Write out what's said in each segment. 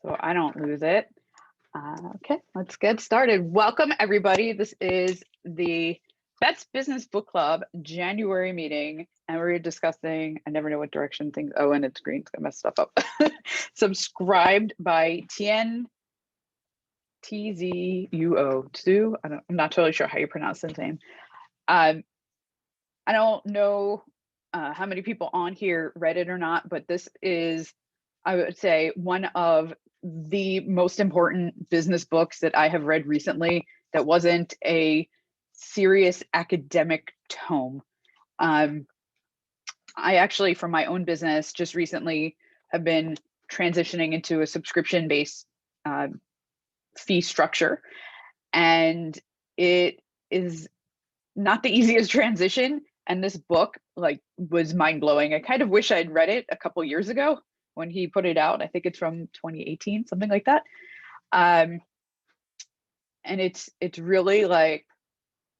so I don't lose it. Okay, let's get started. Welcome, everybody. This is the Bette's Business Book Club January meeting, and we're discussing, I never know what direction things, oh, and it's green, I messed stuff up. Subscribed by Tien Tzuo. I'm not totally sure how you pronounce his name. I don't know how many people on here read it or not, but this is, I would say, one of the most important business books that I have read recently that wasn't a serious academic tome. I actually, for my own business, just recently have been transitioning into a subscription-based fee structure. And it is not the easiest transition. And this book was mind-blowing. I kind of wish I'd read it a couple years ago when he put it out. I think it's from 2018, something like that. And it's really like,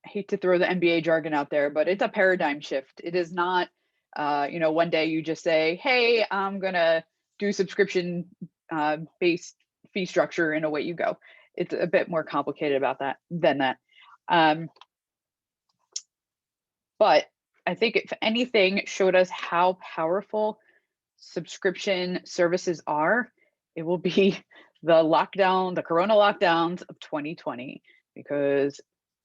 I hate to throw the MBA jargon out there, but it's a paradigm shift. It is not, one day you just say, hey, I'm gonna do subscription based fee structure and away you go. It's a bit more complicated than that. But I think if anything showed us how powerful subscription services are, it will be the corona lockdowns of 2020, because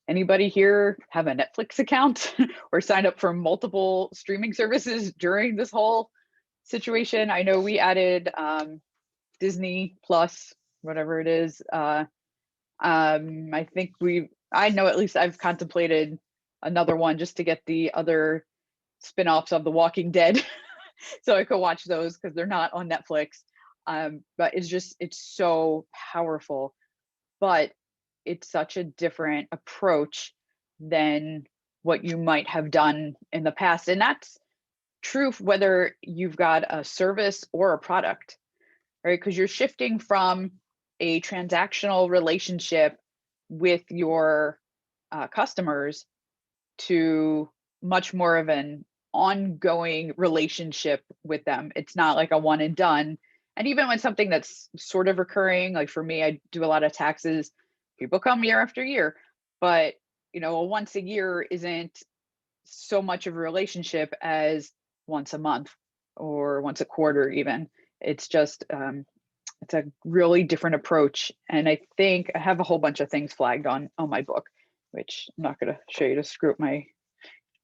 anybody here have a Netflix account or signed up for multiple streaming services during this whole situation? I know we added Disney Plus, whatever it is. I know at least I've contemplated another one just to get the other spin-offs of The Walking Dead so I could watch those because they're not on Netflix. But it's so powerful, but it's such a different approach than what you might have done in the past. And that's true whether you've got a service or a product, right? Because you're shifting from a transactional relationship with your customers to much more of an ongoing relationship with them. It's not like a one and done. And even when something that's sort of recurring, like for me, I do a lot of taxes, people come year after year, but once a year isn't so much of a relationship as once a month or once a quarter even. It's just, it's a really different approach. And I think I have a whole bunch of things flagged on my book, which I'm not going to show you to screw up my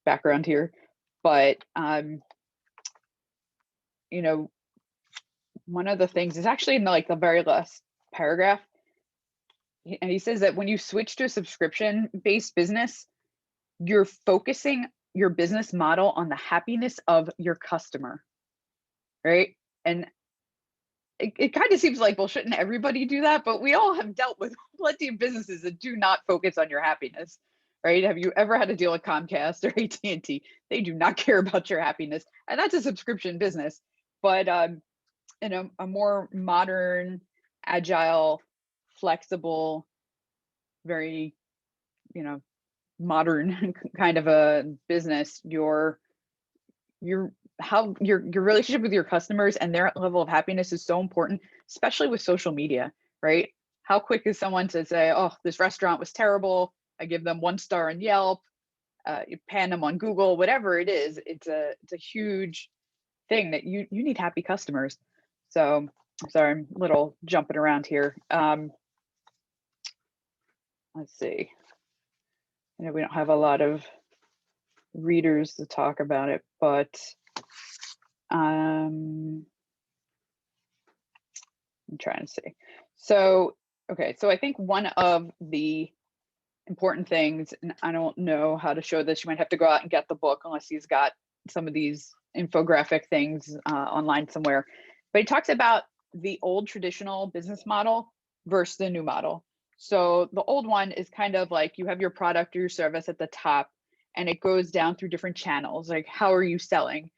background here. But, one of the things is actually in the very last paragraph. And he says that when you switch to a subscription-based business, you're focusing your business model on the happiness of your customer, right? And it kind of seems like, well, shouldn't everybody do that? But we all have dealt with plenty of businesses that do not focus on your happiness, right? Have you ever had to deal with Comcast or AT&T? They do not care about your happiness. And that's a subscription business. But in a more modern, agile, flexible, very, modern kind of a business, your relationship with your customers and their level of happiness is so important, especially with social media, right? How quick is someone to say, oh, this restaurant was terrible, I give them 1 star on Yelp, you pan them on Google, whatever it is. It's a huge thing that you need happy customers. So I'm sorry, I'm a little jumping around here. Let's see. We don't have a lot of readers to talk about it, but I'm trying to see. So, okay, so I think one of the important things, and I don't know how to show this, you might have to go out and get the book unless he's got some of these infographic things online somewhere, but he talks about the old traditional business model versus the new model. So the old one is kind of like you have your product or your service at the top, and it goes down through different channels. Like, how are you selling?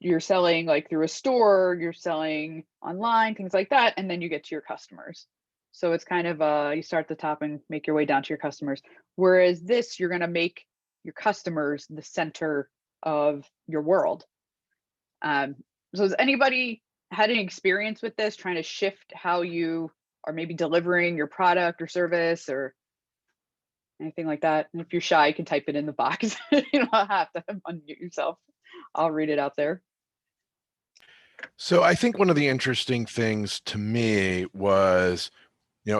You're selling like through a store, you're selling online, things like that, and then you get to your customers. So it's kind of you start at the top and make your way down to your customers. Whereas this, you're going to make your customers the center of your world. So has anybody had any experience with this, trying to shift how you are maybe delivering your product or service or anything like that? And if you're shy, you can type it in the box. You don't have to unmute yourself. I'll read it out there. So I think one of the interesting things to me was,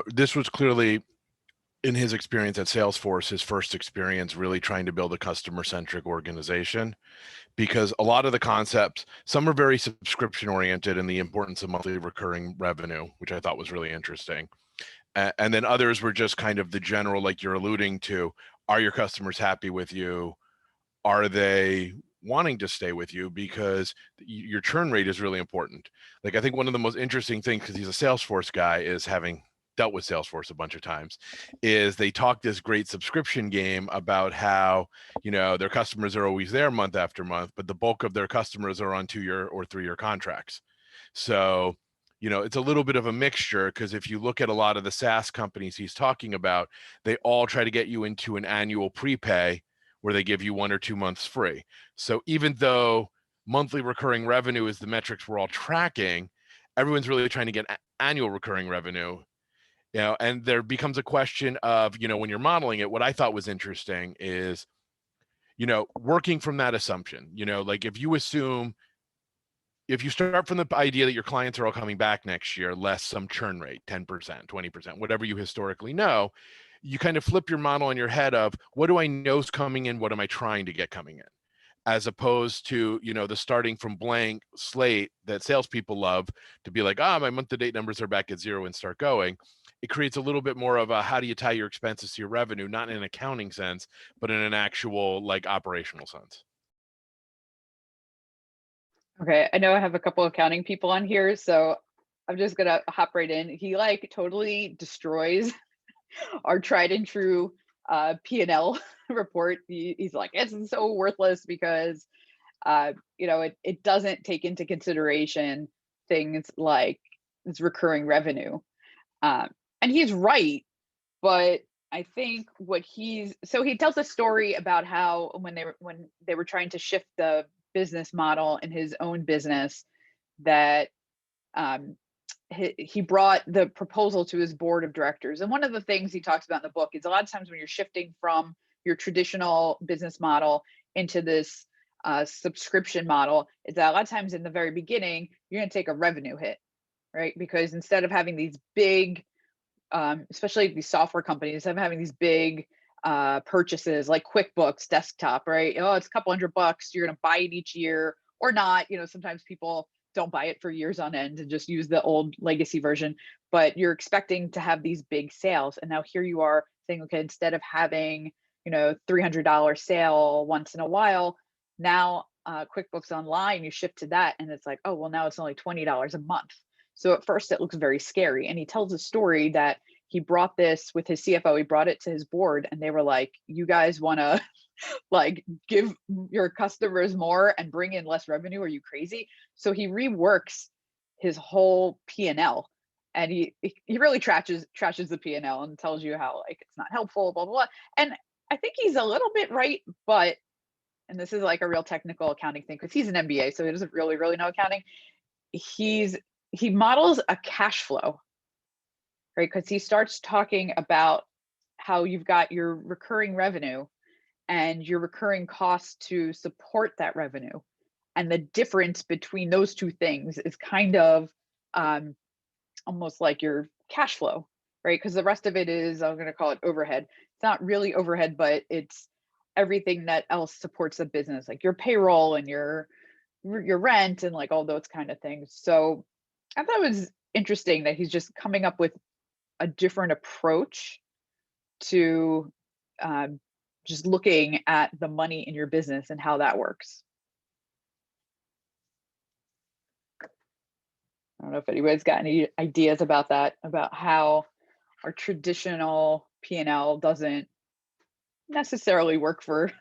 this was clearly in his experience at Salesforce, his first experience really trying to build a customer-centric organization, because a lot of the concepts, some are very subscription oriented and the importance of monthly recurring revenue, which I thought was really interesting. And then others were just kind of the general, like you're alluding to, are your customers happy with you? Are they wanting to stay with you? Because your churn rate is really important. Like, I think one of the most interesting things, because he's a Salesforce guy, is having dealt with Salesforce a bunch of times, is they talk this great subscription game about how, their customers are always there month after month, but the bulk of their customers are on 2-year or 3-year contracts. So, it's a little bit of a mixture, because if you look at a lot of the SaaS companies he's talking about, they all try to get you into an annual prepay where they give you 1 or 2 months free. So even though monthly recurring revenue is the metrics we're all tracking, everyone's really trying to get annual recurring revenue. And there becomes a question of, when you're modeling it, what I thought was interesting is, working from that assumption, like if you start from the idea that your clients are all coming back next year, less some churn rate, 10%, 20%, whatever you historically know, you kind of flip your model in your head of, what do I know is coming in? What am I trying to get coming in? As opposed to, the starting from blank slate that salespeople love to be like, my month-to-date numbers are back at 0 and start going. It creates a little bit more of a, how do you tie your expenses to your revenue, not in an accounting sense, but in an actual like operational sense. Okay, I know I have a couple accounting people on here, so I'm just gonna hop right in. He like totally destroys our tried and true P&L report. He's like, it's so worthless because it doesn't take into consideration things like its recurring revenue. Um, and he's right, but I think so he tells a story about how when they were trying to shift the business model in his own business, that um, he brought the proposal to his board of directors. And one of the things he talks about in the book is a lot of times when you're shifting from your traditional business model into this subscription model, is that a lot of times in the very beginning, you're going to take a revenue hit, right? Because instead of having these big, especially these software companies, instead of having these big purchases like QuickBooks desktop, right? Oh, it's a couple $100. You're going to buy it each year or not. Sometimes people don't buy it for years on end and just use the old legacy version, but you're expecting to have these big sales. And now here you are saying, okay, instead of having, $300 sale once in a while, now QuickBooks Online, you shift to that. And it's like, oh, well, now it's only $20 a month. So at first it looks very scary. And he tells a story that he brought this with his CFO, he brought it to his board and they were like, you guys want to like give your customers more and bring in less revenue? Are you crazy? So he reworks his whole P&L and he really trashes the P&L and tells you how like it's not helpful, blah, blah, blah. And I think he's a little bit right, but, and this is like a real technical accounting thing because he's an MBA, so he doesn't really know accounting. He models a cash flow, right? Because he starts talking about how you've got your recurring revenue and your recurring costs to support that revenue. And the difference between those two things is kind of almost like your cash flow, right? Because the rest of it is, I'm going to call it overhead. It's not really overhead, but it's everything that else supports the business, like your payroll and your rent and like all those kind of things. So I thought it was interesting that he's just coming up with a different approach to um, just looking at the money in your business and how that works. I don't know if anybody's got any ideas about that, about how our traditional P&L doesn't necessarily work for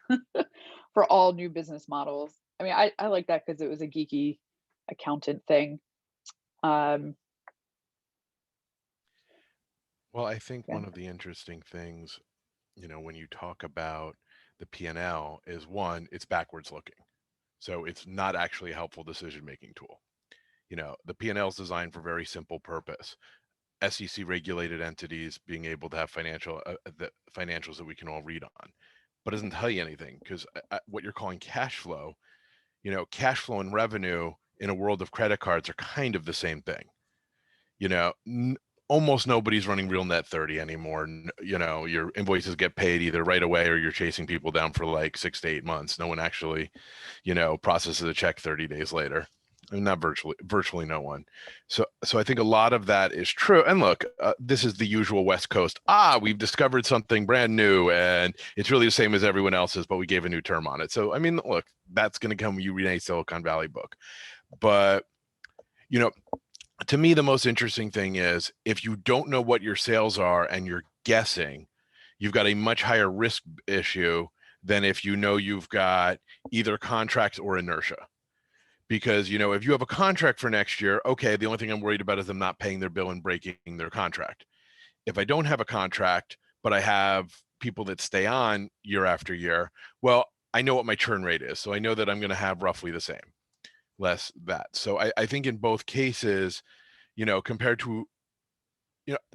for all new business models. I mean, I like that because it was a geeky accountant thing. Well, I think Yeah. one of the interesting things, when you talk about the P&L is, one, it's backwards looking. So it's not actually a helpful decision-making tool. The P&L is designed for very simple purpose. SEC regulated entities being able to have the financials that we can all read on, but it doesn't tell you anything, because what you're calling cash flow, cash flow and revenue in a world of credit cards are kind of the same thing. Almost nobody's running real net 30 anymore. Your invoices get paid either right away or you're chasing people down for like 6 to 8 months. No one actually, processes a check 30 days later. Not virtually no one. So I think a lot of that is true. And look, this is the usual West Coast. We've discovered something brand new and it's really the same as everyone else's, but we gave a new term on it. So, I mean, look, that's going to come when you read a Silicon Valley book. But, to me, the most interesting thing is if you don't know what your sales are and you're guessing, you've got a much higher risk issue than if you've got either contracts or inertia. Because, if you have a contract for next year, okay, the only thing I'm worried about is them not paying their bill and breaking their contract. If I don't have a contract, but I have people that stay on year after year, well, I know what my churn rate is. So I know that I'm going to have roughly the same, less that. So I think in both cases, compared to,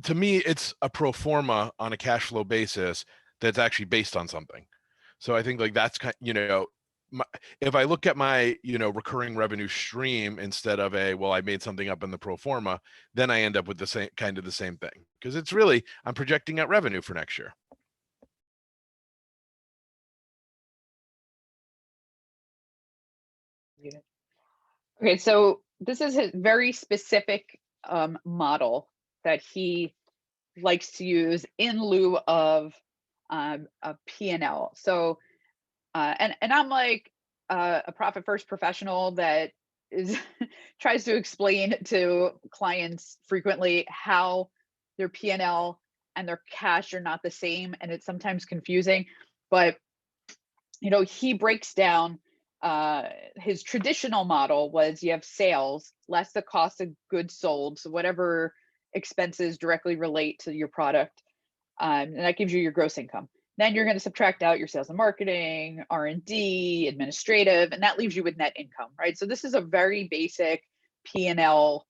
to me, it's a pro forma on a cash flow basis that's actually based on something. So I think like that's kind, if I look at my, recurring revenue stream instead of I made something up in the pro forma, then I end up with the same thing, because it's really, I'm projecting out revenue for next year. Okay, so this is his very specific model that he likes to use in lieu of a P&L. So, and I'm like a profit first professional that is tries to explain to clients frequently how their P&L and their cash are not the same, and it's sometimes confusing. But he breaks down his traditional model was you have sales less the cost of goods sold, so whatever expenses directly relate to your product, and that gives you your gross income. Then you're going to subtract out your sales and marketing, R&D, administrative, and that leaves you with net income, right? So this is a very basic P&L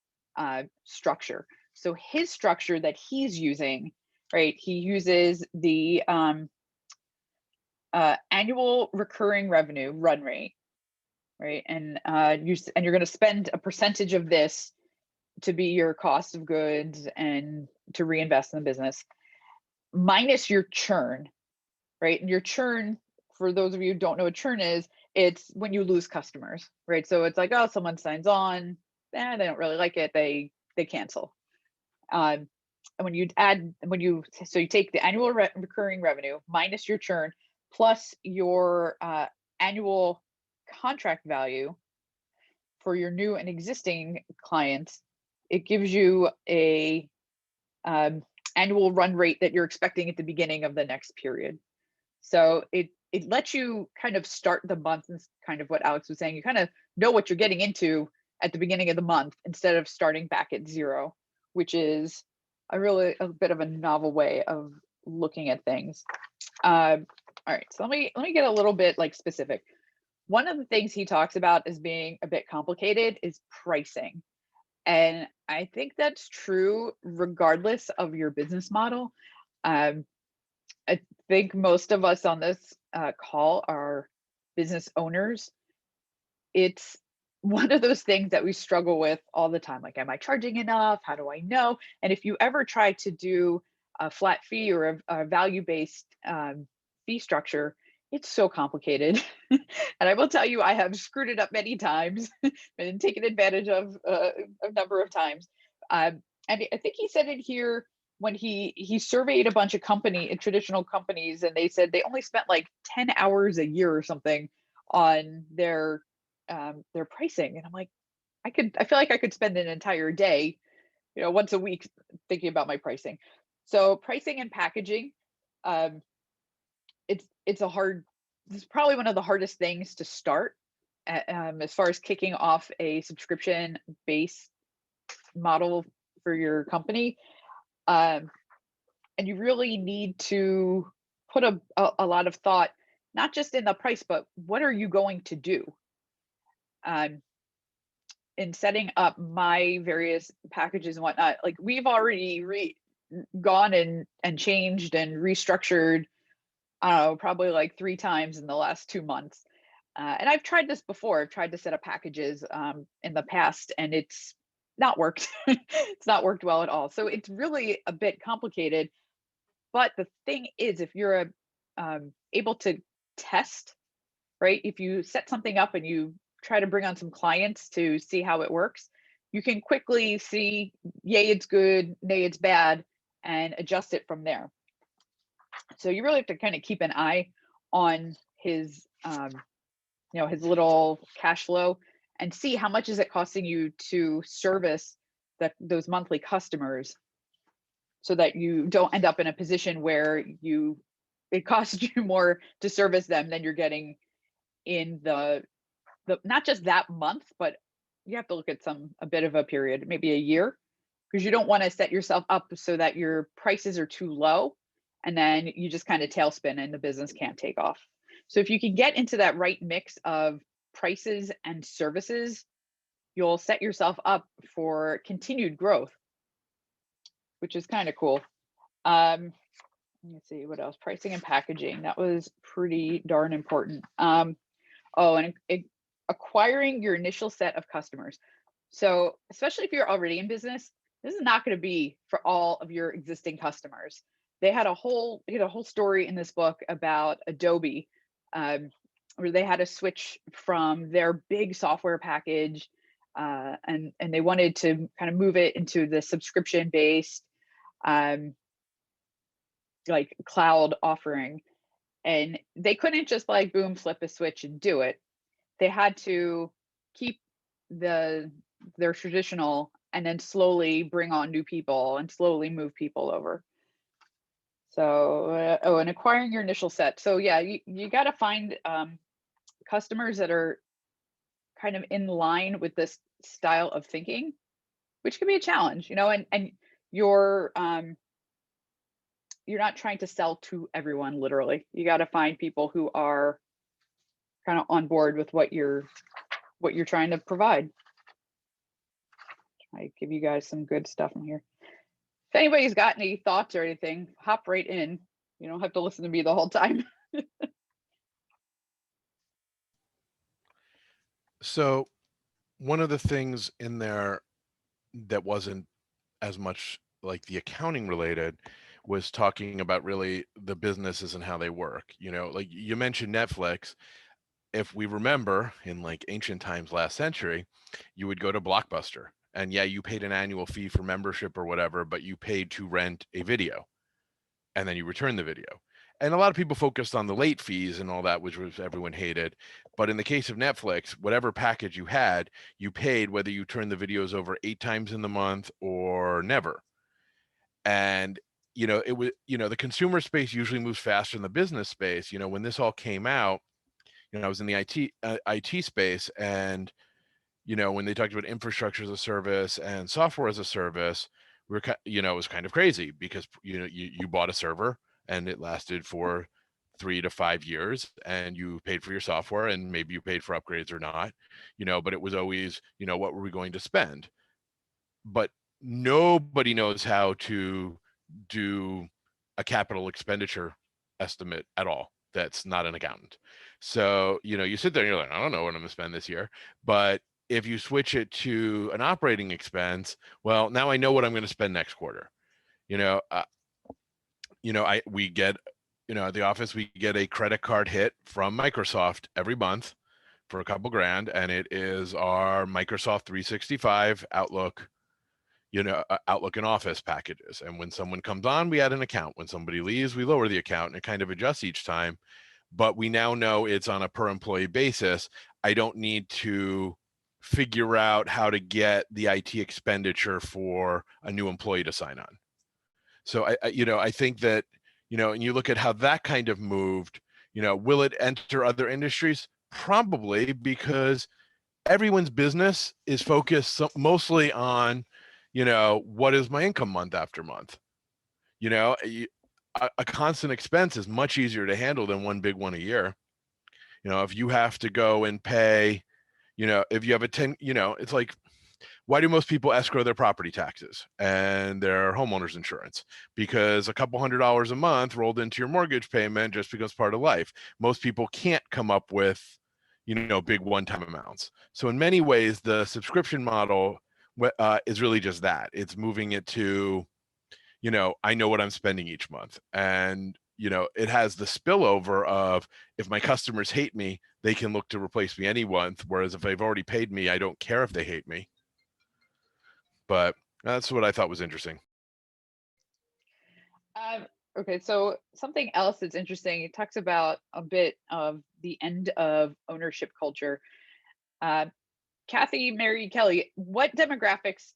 structure. So his structure that he's using, right? He uses the annual recurring revenue run rate, right? And you're going to spend a percentage of this to be your cost of goods and to reinvest in the business, minus your churn, right? And your churn, for those of you who don't know what churn is, it's when you lose customers, right? So it's like, oh, someone signs on, they don't really like it, they cancel. And you take the annual recurring revenue minus your churn plus your annual contract value for your new and existing clients, it gives you a annual run rate that you're expecting at the beginning of the next period. So it lets you kind of start the month, and kind of what Alex was saying, you kind of know what you're getting into at the beginning of the month instead of starting back at zero, which is a bit of a novel way of looking at things. All right, so let me get a little bit like specific. One of the things he talks about as being a bit complicated is pricing. And I think that's true regardless of your business model. I think most of us on this call are business owners. It's one of those things that we struggle with all the time. Like, am I charging enough? How do I know? And if you ever try to do a flat fee or a value-based fee structure, it's so complicated. And I will tell you, I have screwed it up many times and taken advantage of a number of times. And I think he said it here when he surveyed a bunch of traditional companies, and they said they only spent like 10 hours a year or something on their pricing. And I'm like, I feel like I could spend an entire day, once a week thinking about my pricing. So pricing and packaging, it's probably one of the hardest things to start as far as kicking off a subscription based model for your company. And you really need to put a lot of thought, not just in the price, but what are you going to do? in setting up my various packages and whatnot, like we've already gone and changed and restructured, I don't know, probably like 3 times in the last 2 months. And I've tried this before. I've tried to set up packages in the past, and it's not worked. It's not worked well at all. So it's really a bit complicated. But the thing is, if you're able to test, right? If you set something up and you try to bring on some clients to see how it works, you can quickly see, yay, it's good, nay, it's bad, and adjust it from there. So you really have to kind of keep an eye on his, his little cash flow and see how much is it costing you to service those monthly customers, so that you don't end up in a position where it costs you more to service them than you're getting in the not just that month, but you have to look at a bit of a period, maybe a year, because you don't want to set yourself up so that your prices are too low and then you just kind of tailspin and the business can't take off. So if you can get into that right mix of prices and services, you'll set yourself up for continued growth, which is kind of cool. Let's see what else. Pricing and packaging. That was pretty darn important. And acquiring your initial set of customers. So especially if you're already in business, this is not going to be for all of your existing customers. They had a whole story in this book about Adobe, where they had to switch from their big software package, and they wanted to kind of move it into the subscription based, like cloud offering. And they couldn't just like boom, flip a switch and do it. They had to keep their traditional and then slowly bring on new people and slowly move people over. So, and acquiring your initial set. So yeah, you got to find customers that are kind of in line with this style of thinking, which can be a challenge, and you're not trying to sell to everyone, literally. You got to find people who are kind of on board with what you're trying to provide. I give you guys some good stuff in here. If anybody's got any thoughts or anything, hop right in. You don't have to listen to me the whole time. So one of the things in there that wasn't as much like the accounting related was talking about really the businesses and how they work. Like you mentioned Netflix. If we remember, in like ancient times last century, you would go to Blockbuster, and yeah, you paid an annual fee for membership or whatever, but you paid to rent a video and then you return the video. And a lot of people focused on the late fees and all that, which was everyone hated. But in the case of Netflix, whatever package you had, you paid whether you turned the videos over 8 times in the month or never. And it was, the consumer space usually moves faster than the business space. When this all came out, I was in the IT space, and when they talked about infrastructure as a service and software as a service, it was kind of crazy because you bought a server and it lasted for 3 to 5 years, and you paid for your software, and maybe you paid for upgrades or not, but it was always, what were we going to spend? But nobody knows how to do a capital expenditure estimate at all. That's not an accountant. So, you sit there and you're like, I don't know what I'm going to spend this year. But if you switch it to an operating expense, well, now I know what I'm going to spend next quarter. We get, at the office, we get a credit card hit from Microsoft every month for a couple grand, and it is our Microsoft 365 Outlook and Office packages. And when someone comes on, we add an account. When somebody leaves, we lower the account, and it kind of adjusts each time. But we now know it's on a per employee basis. I don't need to figure out how to get the IT expenditure for a new employee to sign on. So I think that, and you look at how that kind of moved, will it enter other industries? Probably, because everyone's business is focused mostly on, what is my income month after month? A constant expense is much easier to handle than one big one a year. If you have to go and pay, if you have a 10, it's like why do most people escrow their property taxes and their homeowner's insurance? Because a couple $100s a month rolled into your mortgage payment just becomes part of life. Most people can't come up with, big one-time amounts. So in many ways, the subscription model is really just that. It's moving it to, I know what I'm spending each month. And, it has the spillover of, if my customers hate me, they can look to replace me any month. Whereas if they've already paid me, I don't care if they hate me. But that's what I thought was interesting. Okay, so something else that's interesting, it talks about a bit of the end of ownership culture. Kathy, Mary, Kelly, what demographics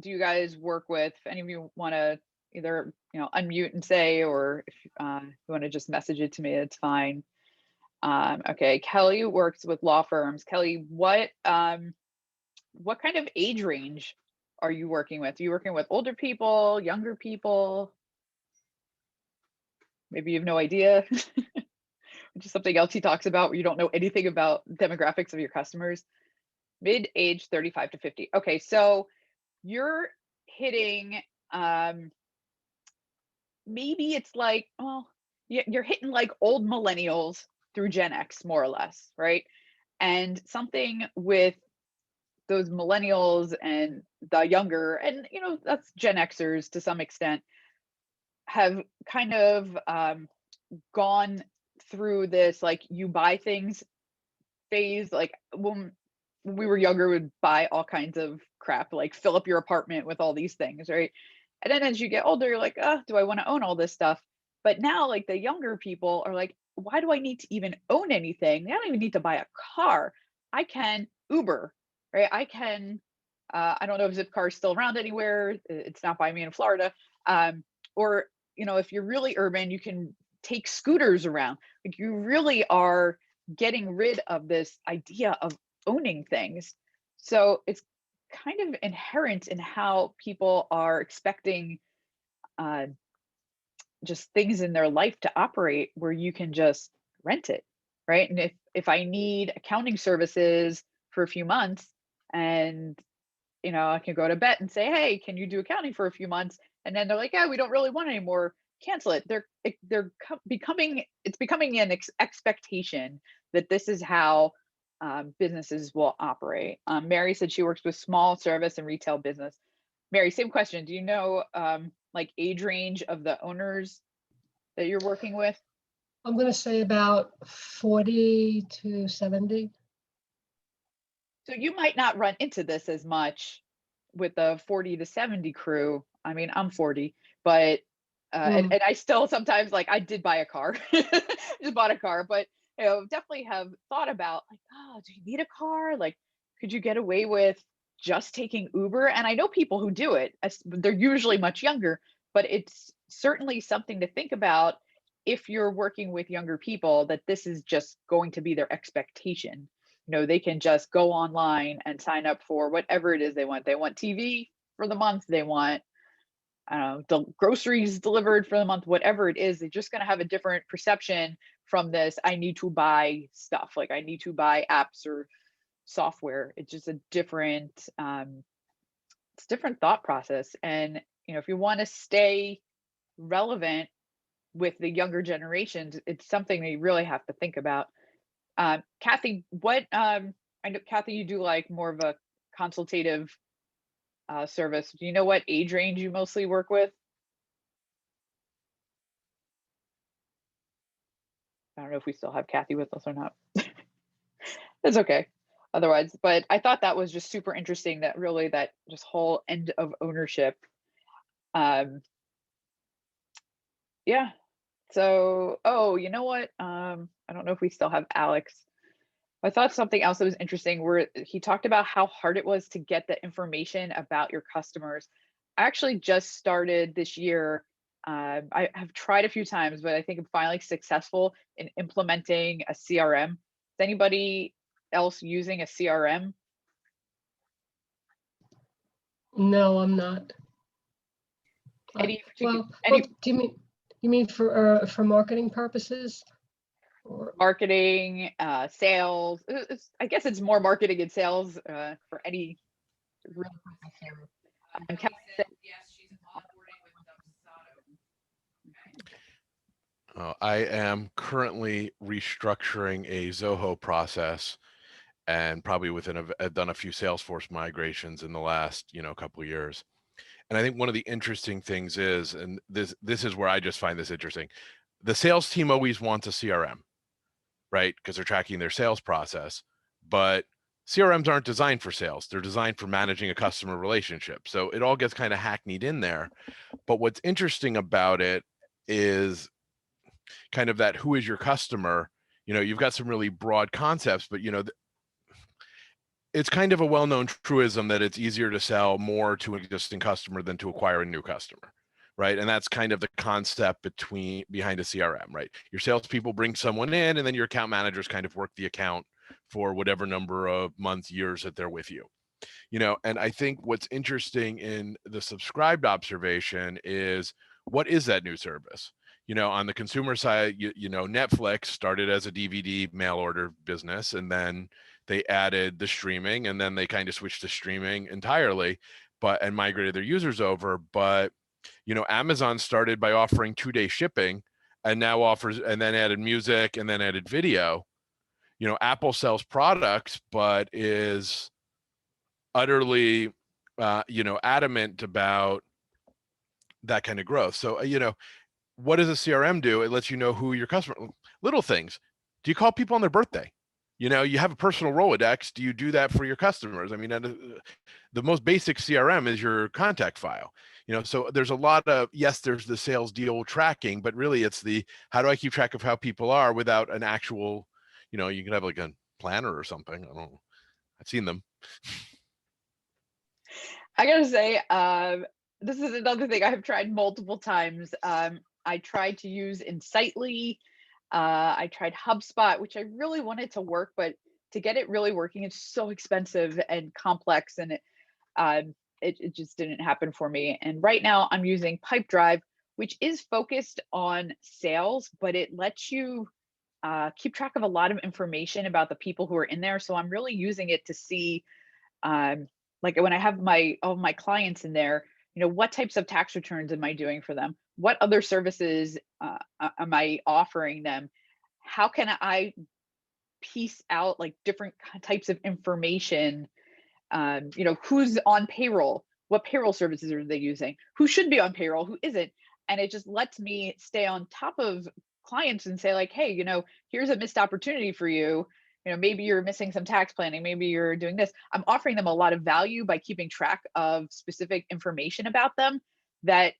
do you guys work with? If any of you want to either unmute and say, or if you want to just message it to me, it's fine. Okay, Kelly works with law firms. Kelly, what kind of age range are you working with? Are you working with older people, younger people? Maybe you have no idea, which is something else he talks about where you don't know anything about demographics of your customers. Mid-age 35 to 50. Okay, so you're hitting, maybe it's like, well, you're hitting like old millennials through Gen X, more or less, right? And something with those millennials and the younger, and that's Gen Xers to some extent, have kind of gone through this, like, you buy things phase. Like when we were younger, would buy all kinds of crap, like fill up your apartment with all these things, right? And then as you get older, you're like, oh, do I want to own all this stuff? But now, like, the younger people are like, why do I need to even own anything? I don't even need to buy a car. I can Uber, right? I can, I don't know if Zipcar is still around anywhere. It's not by me in Florida. Or, if you're really urban, you can take scooters around. Like, you really are getting rid of this idea of owning things. So it's kind of inherent in how people are expecting just things in their life to operate, where you can just rent it, right? And if I need accounting services for a few months, and I can go to Bette and say, hey, can you do accounting for a few months? And then they're like, yeah, we don't really want any more. Cancel it. It's becoming an expectation that this is how businesses will operate. Mary said she works with small service and retail business. Mary, same question. Do you know like age range of the owners that you're working with? I'm going to say about 40 to 70. So you might not run into this as much with the 40 to 70 crew. I mean, I'm 40, but and I still sometimes, like, I did buy a car, just bought a car, but definitely have thought about, like, oh, do you need a car? Like, could you get away with just taking Uber? And I know people who do it. They're usually much younger, but it's certainly something to think about if you're working with younger people, that this is just going to be their expectation. They can just go online and sign up for whatever it is they want. They want TV for the month. They want, I don't know, the groceries delivered for the month, whatever it is. They're just going to have a different perception from this. I need to buy stuff, like I need to buy apps or software. It's just a different, it's different thought process. And, if you want to stay relevant with the younger generations, it's something that you really have to think about. Kathy, what, I know, Kathy, you do like more of a consultative service. Do you know what age range you mostly work with? I don't know if we still have Kathy with us or not. It's okay. Otherwise, but I thought that was just super interesting, that really, that just whole end of ownership. Yeah. So, oh, you know what? I don't know if we still have Alex. I thought something else that was interesting, where he talked about how hard it was to get the information about your customers. I actually just started this year. I have tried a few times, but I think I'm finally successful in implementing a CRM. Is anybody else using a CRM? No, I'm not. Any Well, any do you mean for marketing purposes? Or marketing, sales? I guess it's more marketing and sales for any really quickly here. Kelly said, yes, she's onboarding with I am currently restructuring a Zoho process, and probably I've done a few Salesforce migrations in the last, couple of years. And I think one of the interesting things is, and this is where I just find this interesting, the sales team always wants a CRM, right? Because they're tracking their sales process, but CRMs aren't designed for sales. They're designed for managing a customer relationship. So it all gets kind of hackneyed in there. But what's interesting about it is kind of that, who is your customer? You've got some really broad concepts, but it's kind of a well-known truism that it's easier to sell more to an existing customer than to acquire a new customer, right? And that's kind of the concept behind a CRM, right? Your salespeople bring someone in, and then your account managers kind of work the account for whatever number of months, years that they're with you. And I think what's interesting in the subscribed observation is, what is that new service? On the consumer side, Netflix started as a DVD mail order business, and then they added the streaming, and then they kind of switched to streaming entirely, and migrated their users over. But, Amazon started by offering 2-day shipping, and now offers, and then added music, and then added video. Apple sells products, but is utterly, adamant about that kind of growth. So, what does a CRM do? It lets you know who your customer, little things. Do you call people on their birthday? You have a personal Rolodex. Do you do that for your customers? I mean, the most basic CRM is your contact file. So there's a lot of, yes, there's the sales deal tracking, but really it's how do I keep track of how people are without an actual, you can have like a planner or something. I don't know. I've seen them. I gotta say, this is another thing I have tried multiple times. I tried to use Insightly. I tried HubSpot, which I really wanted to work, but to get it really working, it's so expensive and complex, and it just didn't happen for me. And right now I'm using Pipedrive, which is focused on sales, but it lets you keep track of a lot of information about the people who are in there. So I'm really using it to see, like when I have all of my clients in there, what types of tax returns am I doing for them? What other services am I offering them? How can I piece out like different types of information? Who's on payroll? What payroll services are they using? Who should be on payroll? Who isn't? And it just lets me stay on top of clients and say like, hey, here's a missed opportunity for you. Maybe you're missing some tax planning. Maybe you're doing this. I'm offering them a lot of value by keeping track of specific information about them that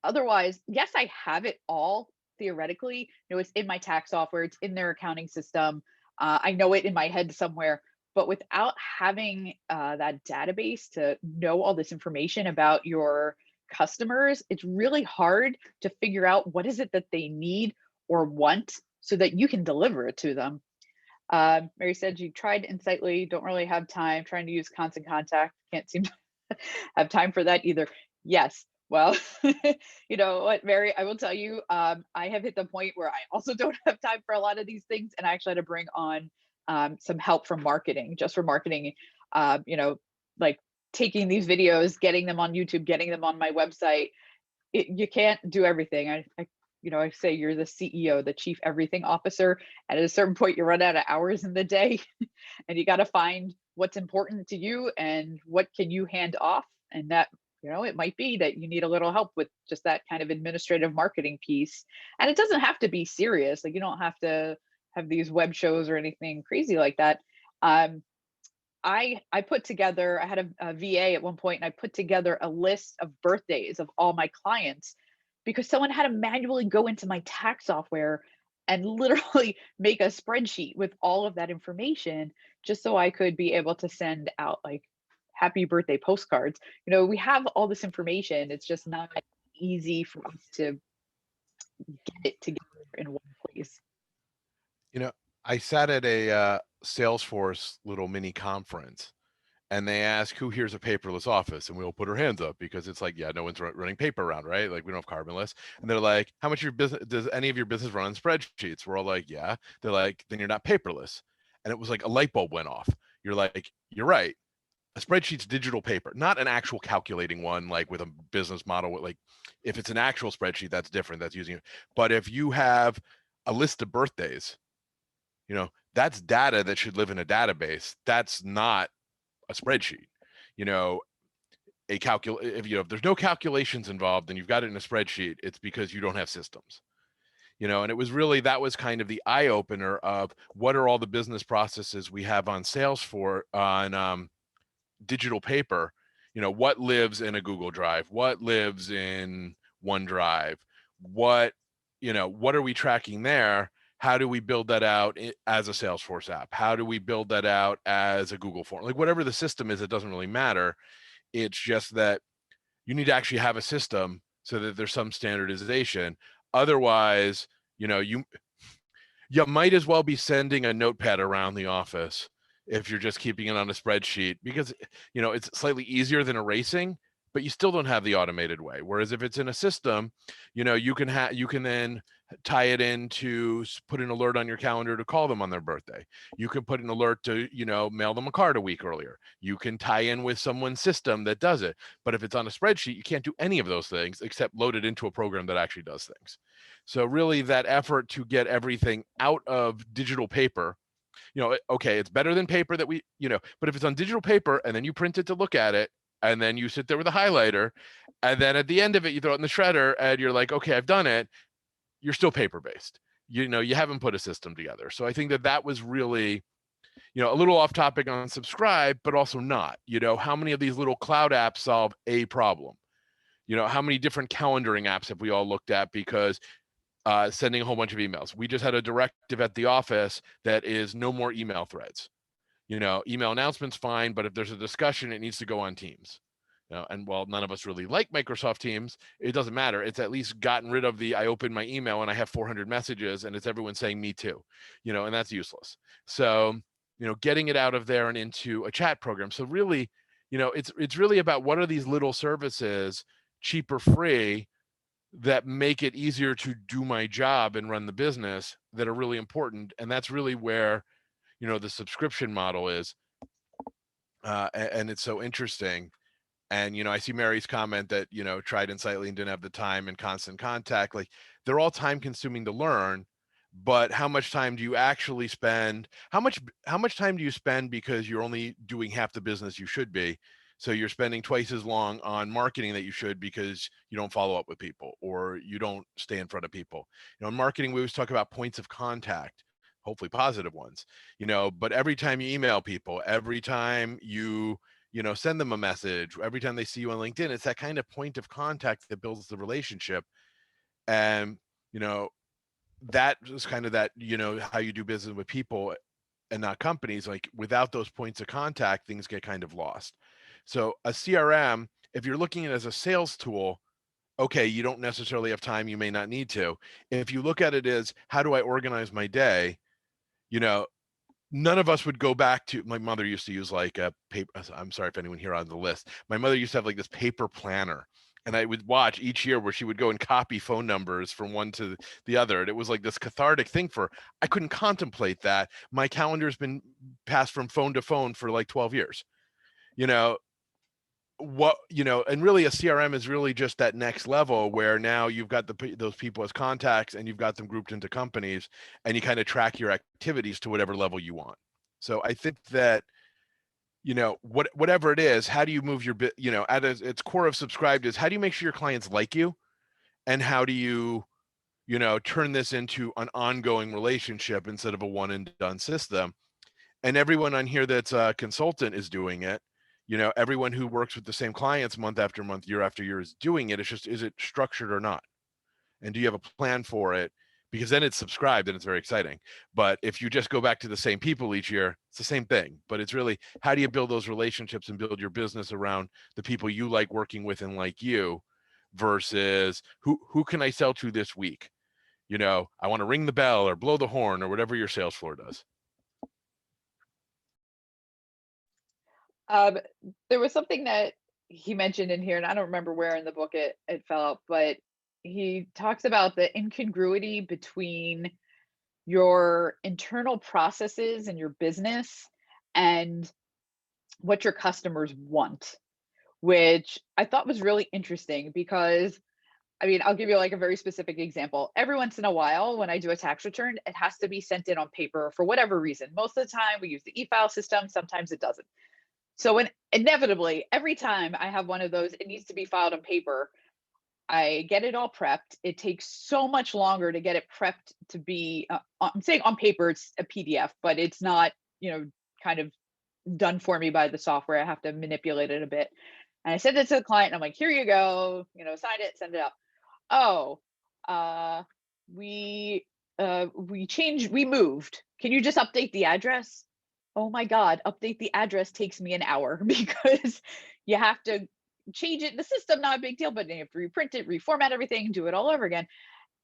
otherwise, yes, I have it all theoretically. It's in my tax software. It's in their accounting system. I know it in my head somewhere. But without having that database to know all this information about your customers, it's really hard to figure out what is it that they need or want so that you can deliver it to them. Mary said you tried Insightly, don't really have time, trying to use Constant Contact, can't seem to have time for that either. Yes, well, you know what, Mary, I will tell you, I have hit the point where I also don't have time for a lot of these things, and I actually had to bring on some help from marketing, just for marketing, like taking these videos, getting them on YouTube, getting them on my website. You can't do everything. I say you're the CEO, the chief everything officer. And at a certain point, you run out of hours in the day and you got to find what's important to you and what can you hand off. And that, it might be that you need a little help with just that kind of administrative marketing piece. And it doesn't have to be serious. Like you don't have to have these web shows or anything crazy like that. I put together, I had a VA at one point, and I put together a list of birthdays of all my clients because someone had to manually go into my tax software and literally make a spreadsheet with all of that information just so I could be able to send out like happy birthday postcards. We have all this information. It's just not easy for us to get it together in one place. I sat at a Salesforce little mini conference, and they ask who here's a paperless office, and we all put our hands up because it's like, yeah, no one's running paper around, right? Like we don't have carbonless. And they're like, how much of your business does any of your business run on spreadsheets? We're all like, yeah. They're like, then you're not paperless. And it was like a light bulb went off. You're like, you're right. a spreadsheet's digital paper, not an actual calculating one, like with a business model. Like if it's an actual spreadsheet, that's different. That's using it. But if you have a list of birthdays, that's data that should live in a database. That's not a spreadsheet. If there's no calculations involved and you've got it in a spreadsheet, it's because you don't have systems. And it was really, that was kind of the eye opener of what are all the business processes we have on Salesforce on digital paper. What lives in a Google Drive, what lives in OneDrive, what are we tracking there? How do we build that out as a Salesforce app? How do we build that out as a Google form? Like whatever the system is, it doesn't really matter. It's just that you need to actually have a system so that there's some standardization. Otherwise, you might as well be sending a notepad around the office if you're just keeping it on a spreadsheet, because it's slightly easier than erasing, but you still don't have the automated way. Whereas if it's in a system, you can then tie it in to put an alert on your calendar to call them on their birthday. You can put an alert to mail them a card a week earlier. You can tie in with someone's system that does it. But if it's on a spreadsheet, you can't do any of those things except load it into a program that actually does things. So really that effort to get everything out of digital paper, okay, it's better than paper that but if it's on digital paper and then you print it to look at it, and then you sit there with a highlighter, and then at the end of it, you throw it in the shredder and you're like, okay, I've done it. You're still paper-based. You haven't put a system together. So I think that was really, a little off topic on Subscribe, but also not. How many of these little cloud apps solve a problem? How many different calendaring apps have we all looked at because sending a whole bunch of emails? We just had a directive at the office that is no more email threads. Email announcements fine, but if there's a discussion, it needs to go on Teams. And while none of us really like Microsoft Teams, it doesn't matter. It's at least gotten rid of I open my email and I have 400 messages and it's everyone saying me too, and that's useless. So, getting it out of there and into a chat program. So really, it's really about what are these little services, cheap or free, that make it easier to do my job and run the business, that are really important. And that's really where, the subscription model is. And it's so interesting. And, I see Mary's comment that, tried Insightly and didn't have the time and Constant Contact. Like they're all time consuming to learn, but how much time do you actually spend? How much time do you spend because you're only doing half the business you should be? So you're spending twice as long on marketing that you should because you don't follow up with people or you don't stay in front of people. In marketing, we always talk about points of contact, hopefully positive ones, but every time you email people, every time you send them a message, every time they see you on LinkedIn, it's that kind of point of contact that builds the relationship. And, that is kind of that, how you do business with people and not companies. Like without those points of contact, things get kind of lost. So a CRM, if you're looking at it as a sales tool, okay, you don't necessarily have time, you may not need to. If you look at it as how do I organize my day, none of us would go back to, my mother used to use like a paper, I'm sorry if anyone here on the list, my mother used to have like this paper planner, and I would watch each year where she would go and copy phone numbers from one to the other. And it was like this cathartic thing I couldn't contemplate that. My calendar's been passed from phone to phone for like 12 years, and really a CRM is really just that next level where now you've got those people as contacts and you've got them grouped into companies and you kind of track your activities to whatever level you want. So I think that, whatever it is, how do you move your at its core of Subscribed is how do you make sure your clients like you, and how do you, turn this into an ongoing relationship instead of a one and done system. And everyone on here that's a consultant is doing it. Everyone who works with the same clients month after month, year after year is doing it. It's just, is it structured or not? And do you have a plan for it? Because then it's subscribed and it's very exciting. But if you just go back to the same people each year, it's the same thing. But it's really, how do you build those relationships and build your business around the people you like working with and like you, versus who can I sell to this week? I want to ring the bell or blow the horn or whatever your sales floor does. There was something that he mentioned in here, and I don't remember where in the book it fell out, but he talks about the incongruity between your internal processes and your business and what your customers want, which I thought was really interesting because, I mean, I'll give you like a very specific example. Every once in a while, when I do a tax return, it has to be sent in on paper for whatever reason. Most of the time, we use the e-file system. Sometimes it doesn't. So when inevitably, every time I have one of those, it needs to be filed on paper. I get it all prepped. It takes so much longer to get it prepped to be, I'm saying on paper, it's a PDF, but it's not, kind of done for me by the software. I have to manipulate it a bit. And I send it to the client and I'm like, here you go, sign it, send it out. Oh, we moved. Can you just update the address? Oh my God, update the address takes me an hour because you have to change it in the system, not a big deal, but you have to reprint it, reformat everything, do it all over again.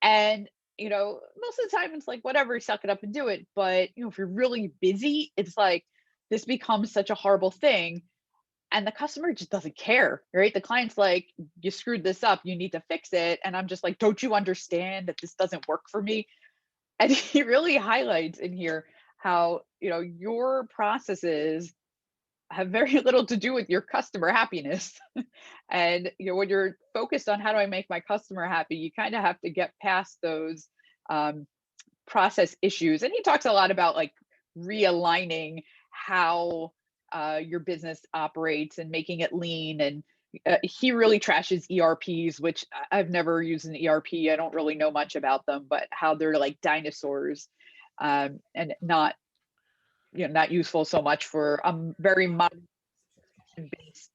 And most of the time it's like, whatever, suck it up and do it. But if you're really busy, it's like this becomes such a horrible thing. And the customer just doesn't care, right? The client's like, you screwed this up, you need to fix it. And I'm just like, don't you understand that this doesn't work for me? And he really highlights in here how, your processes have very little to do with your customer happiness. And, when you're focused on how do I make my customer happy, you kind of have to get past those process issues. And he talks a lot about like realigning how your business operates and making it lean. And he really trashes ERPs, which I've never used an ERP. I don't really know much about them, but how they're like dinosaurs and not useful so much for very modern based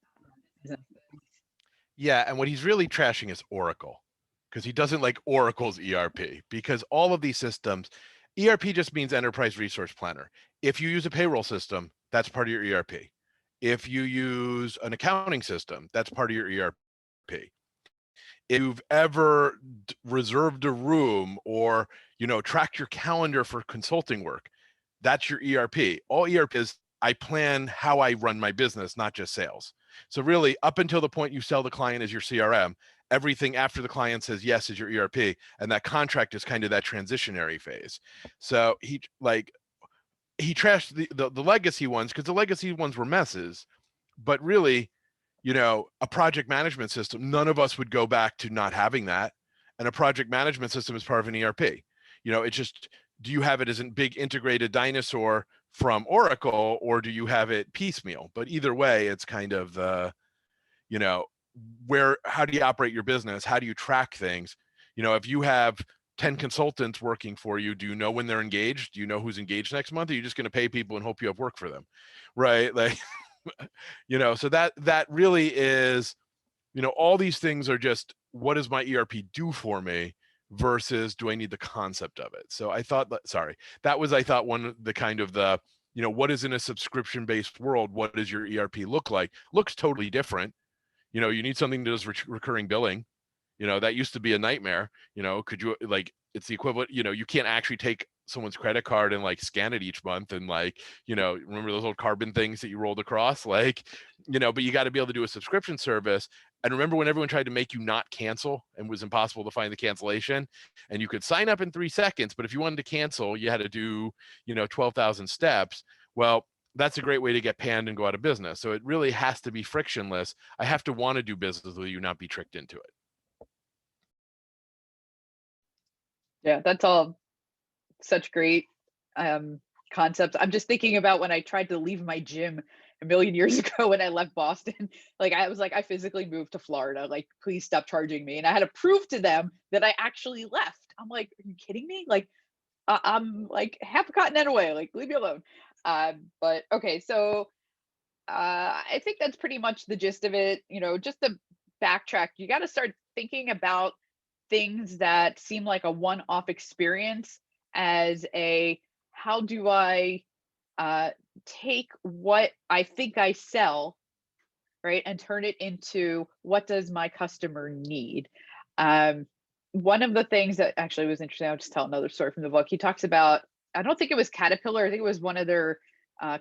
business. Yeah, and what he's really trashing is Oracle, because he doesn't like Oracle's ERP, because all of these systems, ERP just means enterprise resource planner. If you use a payroll system, that's part of your ERP. If you use an accounting system, that's part of your ERP. If you've ever reserved a room or, tracked your calendar for consulting work, that's your ERP. All ERP is, I plan how I run my business, not just sales. So really, up until the point you sell the client as your CRM, everything after the client says yes is your ERP, and that contract is kind of that transitionary phase. So he trashed the legacy ones, because the legacy ones were messes, but really, a project management system, none of us would go back to not having that. And a project management system is part of an ERP. It's just, do you have it as a big integrated dinosaur from Oracle, or do you have it piecemeal? But either way, it's kind of the, how do you operate your business? How do you track things? If you have 10 consultants working for you, do you know when they're engaged? Do you know who's engaged next month? Or are you just going to pay people and hope you have work for them? Right? Like, so that really is, all these things are just, what does my ERP do for me versus do I need the concept of it? So I thought I thought one of the kind of the, what is in a subscription-based world, what does your ERP look like? Looks totally different. You need something that does recurring billing. That used to be a nightmare. Could you, like, it's the equivalent, you can't actually take someone's credit card and like scan it each month and like, remember those old carbon things that you rolled across, like, but you got to be able to do a subscription service. And remember when everyone tried to make you not cancel and was impossible to find the cancellation, and you could sign up in 3 seconds, but if you wanted to cancel, you had to do, 12,000 steps. Well, that's a great way to get panned and go out of business. So it really has to be frictionless. I have to want to do business with you, not be tricked into it. Yeah, that's all such great concepts. I'm just thinking about when I tried to leave my gym a million years ago when I left Boston. Like, I was like, I physically moved to Florida. Like, please stop charging me. And I had to prove to them that I actually left. I'm like, are you kidding me? Like, I'm like half a continent away. Like, leave me alone. But okay, so I think that's pretty much the gist of it. Just to backtrack, you got to start thinking about things that seem like a one-off experience as a, how do I take what I think I sell, right, and turn it into what does my customer need. One of the things that actually was interesting, I'll just tell another story from the book. He talks about, I don't think it was Caterpillar, I think it was one of their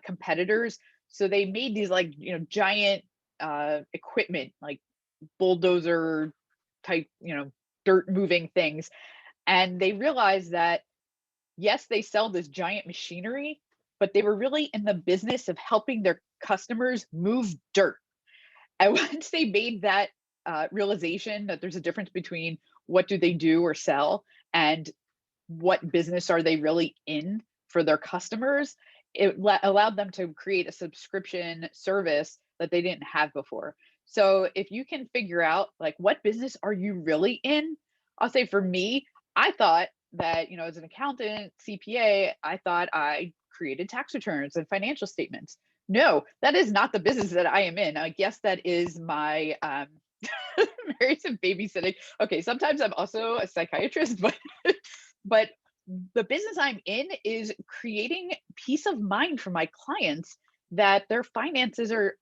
competitors. So they made these like, giant equipment, like bulldozer type, dirt moving things. And they realized that, yes, they sell this giant machinery, but they were really in the business of helping their customers move dirt. And once they made that realization that there's a difference between what do they do or sell and what business are they really in for their customers, it allowed them to create a subscription service that they didn't have before. So if you can figure out like what business are you really in, I'll say for me, I thought that, you know, as an accountant, CPA, I thought I created tax returns and financial statements. No, that is not the business that I am in. I guess that is my Mary's babysitting. Okay, sometimes I'm also a psychiatrist, but the business I'm in is creating peace of mind for my clients that their finances are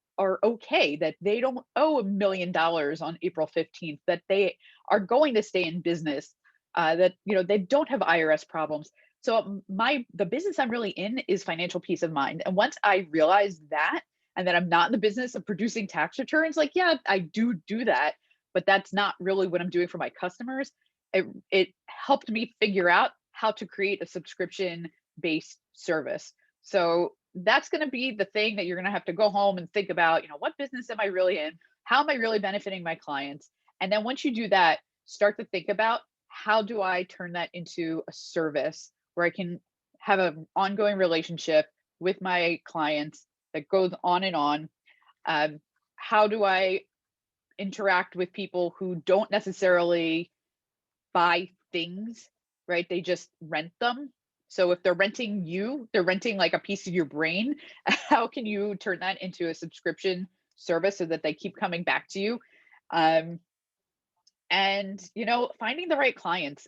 okay, that they don't owe $1 million on April 15th, that they are going to stay in business, that, you know, they don't have IRS problems. So the business I'm really in is financial peace of mind. And once I realized that, and that I'm not in the business of producing tax returns, like, yeah, I do that, but that's not really what I'm doing for my customers. It helped me figure out how to create a subscription-based service. So that's going to be the thing that you're going to have to go home and think about, you know, what business am I really in? How am I really benefiting my clients? And then once you do that, start to think about how do I turn that into a service where I can have an ongoing relationship with my clients that goes on and on. How do I interact with people who don't necessarily buy things, right? They just rent them. So if they're renting you, they're renting like a piece of your brain. How can you turn that into a subscription service so that they keep coming back to you? And, you know, finding the right clients.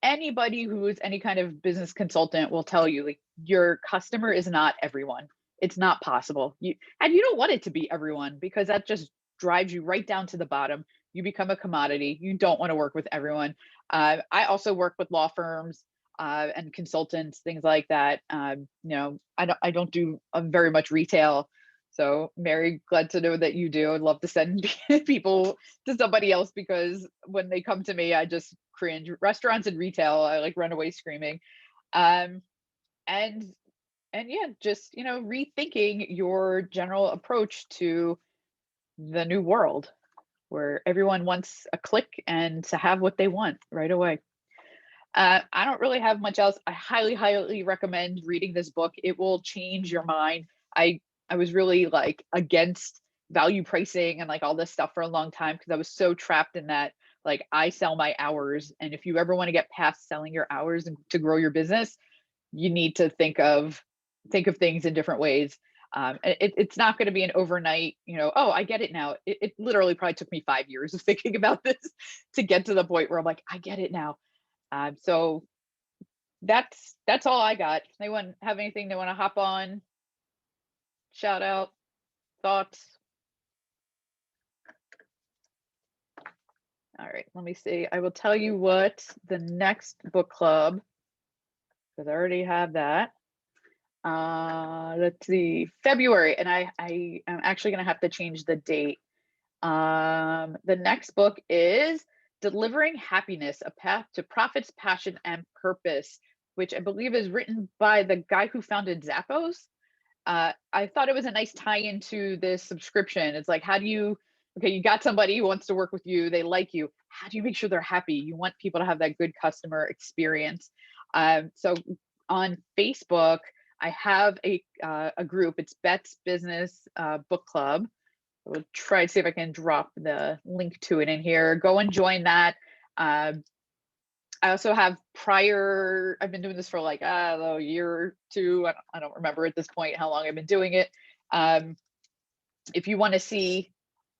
Anybody who is any kind of business consultant will tell you, like, your customer is not everyone. It's not possible. And you don't want it to be everyone, because that just drives you right down to the bottom. You become a commodity. You don't want to work with everyone. I also work with law firms and consultants, things like that. You know, I don't do very much retail. So Mary, glad to know that you do. I'd love to send people to somebody else, because when they come to me, I just cringe. Restaurants and retail, I like run away screaming. And yeah, just, you know, rethinking your general approach to the new world where everyone wants a click and to have what they want right away. I don't really have much else. I highly recommend reading this book. It will change your mind. I was really like against value pricing and like all this stuff for a long time, because I was so trapped in that, like, I sell my hours. And if you ever want to get past selling your hours and to grow your business, you need to think of things in different ways. It's not going to be an overnight, you know, oh, I get it now. It literally probably took me 5 years of thinking about this to get to the point where I'm like, I get it now. So that's all I got. Anyone have anything they want to hop on? Shout out, thoughts? All right, let me see. I will tell you what the next book club, because I already have that. Let's see, February, and I am actually going to have to change the date. The next book is Delivering Happiness, A Path to Profits, Passion, and Purpose, which I believe is written by the guy who founded Zappos. I thought it was a nice tie into this subscription. It's like, how do you, okay, you got somebody who wants to work with you, they like you. How do you make sure they're happy? You want people to have that good customer experience. So on Facebook, I have a group. It's Bette's Business Book Club. We'll try to see if I can drop the link to it in here. Go and join that. I also have I've been doing this for like a year or two. I don't remember at this point how long I've been doing it. If you want to see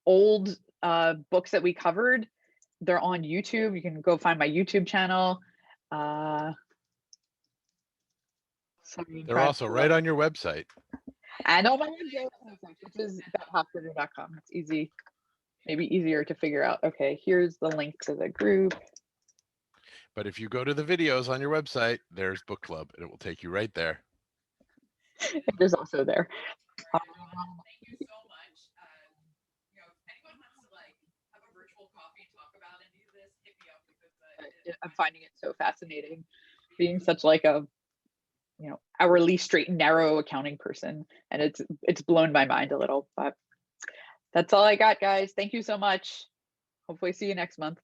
old books that we covered, they're on YouTube. You can go find my YouTube channel. They're also right on your website. And on my website, which is bettehoffner.com. It's easy, maybe easier to figure out. Okay, here's the link to the group. But if you go to the videos on your website, there's book club, and it will take you right there. It is also there. Thank you so much. You know, if anyone wants to like have a virtual coffee, talk about any of this, hit me up, because I'm finding it so fascinating, being such like a hourly straight and narrow accounting person, and it's blown my mind a little. But that's all I got, guys. Thank you so much. Hopefully see you next month.